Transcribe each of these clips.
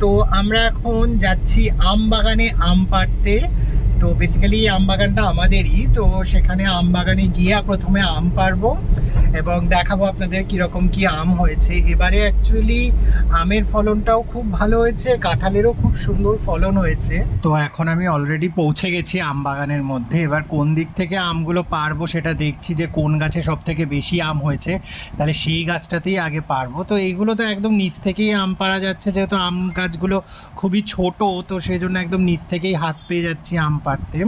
তো আমরা এখন যাচ্ছি আম বাগানে আম পাড়তে। তো বেসিক্যালি আম বাগানটা আমাদেরই, তো সেখানে আম বাগানে গিয়ে প্রথমে আম পাড়বো এবং দেখাবো আপনাদের কীরকম কি আম হয়েছে। এবারে অ্যাকচুয়ালি আমের ফলনটাও খুব ভালো হয়েছে, কাঁঠালেরও খুব সুন্দর ফলন হয়েছে। তো এখন আমি অলরেডি পৌঁছে গেছি আম বাগানের মধ্যে। এবার কোন দিক থেকে আমগুলো পারবো সেটা দেখছি, যে কোন গাছে সব থেকে বেশি আম হয়েছে, তাহলে সেই গাছটাতেই আগে পারবো। তো এইগুলো তো একদম নিচ থেকেই আম পাড়া যাচ্ছে, যেহেতু আম গাছগুলো খুবই ছোট, তো সেই জন্য একদম নিচ থেকেই হাত পেয়ে যাচ্ছি আম পাড়তে।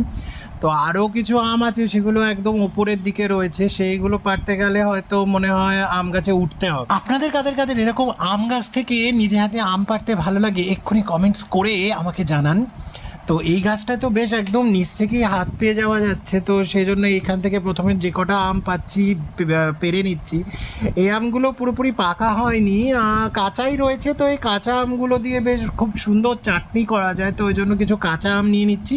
তো আরও কিছু আম আছে, সেগুলো একদম উপরের দিকে রয়েছে, সেইগুলো পাড়তে গেলে হয়তো মনে হয় আম গাছে উঠতে হবে। আপনাদের কাদের কাদের এরকম আম গাছ থেকে নিজে হাতে আম পাড়তে ভালো লাগে এক্ষুনি কমেন্টস করে আমাকে জানান। তো এই গাছটা তো বেশ একদম নিচ থেকেই হাত পেয়ে যাওয়া যাচ্ছে, তো সেই জন্য এখান থেকে প্রথমে যে কটা আম পাচ্ছি পেরে নিচ্ছি। এই আমগুলো পুরোপুরি পাকা হয়নি, কাঁচাই রয়েছে। তো এই কাঁচা আমগুলো দিয়ে বেশ খুব সুন্দর চাটনি করা যায়, তো ওই জন্য কিছু কাঁচা আম নিয়ে নিচ্ছি।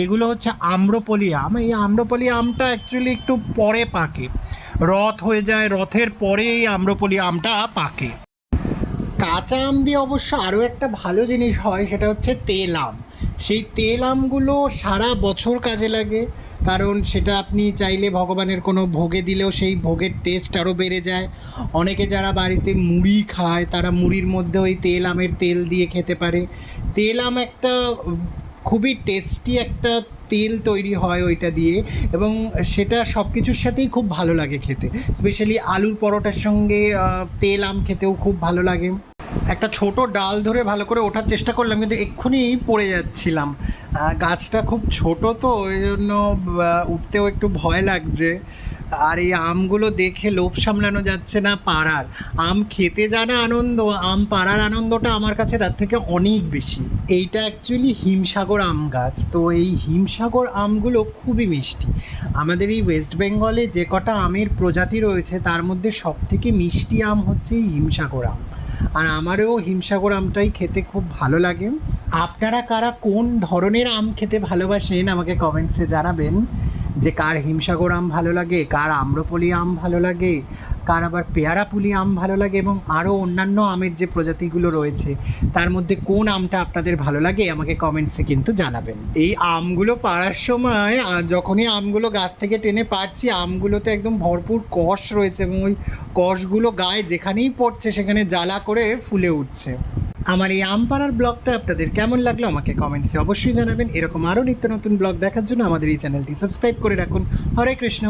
এগুলো হচ্ছে আম্রপলি আম। এই আম্রপলি আমটা অ্যাকচুয়ালি একটু পরে পাকে, রথ হয়ে যায়, রথের পরে এই আম্রপলি আমটা পাকে। কাঁচা আম দিয়ে অবশ্য আরও একটা ভালো জিনিস হয়, সেটা হচ্ছে তেল আম। সেই তেল আমগুলো সারা বছর কাজে লাগে, কারণ সেটা আপনি চাইলে ভগবানের কোনো ভোগে দিলেও সেই ভোগের টেস্ট আরও বেড়ে যায়। অনেকে যারা বাড়িতে মুড়ি খায়, তারা মুড়ির মধ্যে ওই তেল আমের তেল দিয়ে খেতে পারে। তেল আম একটা খুবই টেস্টি একটা তেল তৈরি হয় ওইটা দিয়ে, এবং সেটা সব কিছুর সাথেই খুব ভালো লাগে খেতে। স্পেশালি আলুর পরোটার সঙ্গে তেল আম খেতেও খুব ভালো লাগে। একটা ছোট ডাল ধরে ভালো করে ওঠার চেষ্টা করলাম, কিন্তু এক্ষুনি পড়ে যাচ্ছিলাম। গাছটা খুব ছোট, তো ওই জন্য উঠতেও একটু ভয় লাগছে। আর এই আমগুলো দেখে লোভ সামলানো যাচ্ছে না পাড়ার। আম খেতে জানা আনন্দ, আম পাড়ার আনন্দটা আমার কাছে তার থেকে অনেক বেশি। এইটা অ্যাকচুয়ালি হিমসাগর আম গাছ। তো এই হিমসাগর আমগুলো খুবই মিষ্টি। আমাদের এই ওয়েস্ট বেঙ্গলে যে কটা আমের প্রজাতি রয়েছে, তার মধ্যে সবথেকে মিষ্টি আম হচ্ছে এই হিমসাগর আম। আর আমারও হিমসাগর আমটাই খেতে খুব ভালো লাগে। আপনারা কারা কোন ধরনের আম খেতে ভালোবাসেন আমাকে কমেন্টসে জানাবেন, যে কার হিমসাগর আম ভালো লাগে, কার আম্রপলি আম ভালো লাগে, কার আবার পেয়ারাপুলি আম ভালো লাগে, এবং আরও অন্যান্য আমের যে প্রজাতিগুলো রয়েছে তার মধ্যে কোন আমটা আপনাদের ভালো লাগে আমাকে কমেন্টসে কিন্তু জানাবেন। এই আমগুলো পাড়ার সময় যখনই আমগুলো গাছ থেকে টেনে পাড়ছি, আমগুলোতে একদম ভরপুর কষ রয়েছে, এবং ওই কষগুলো গায়ে যেখানেই পড়ছে সেখানে জ্বালা করে ফুলে উঠছে। আমার এই আম পাড়ার ব্লগটা আপনাদের কেমন লাগলো আমাকে কমেন্টসে অবশ্যই জানাবেন। এরকম আরও নিত্য নতুন ব্লগ দেখার জন্য আমাদের এই চ্যানেলটি সাবস্ক্রাইব করে রাখুন। হরে কৃষ্ণ।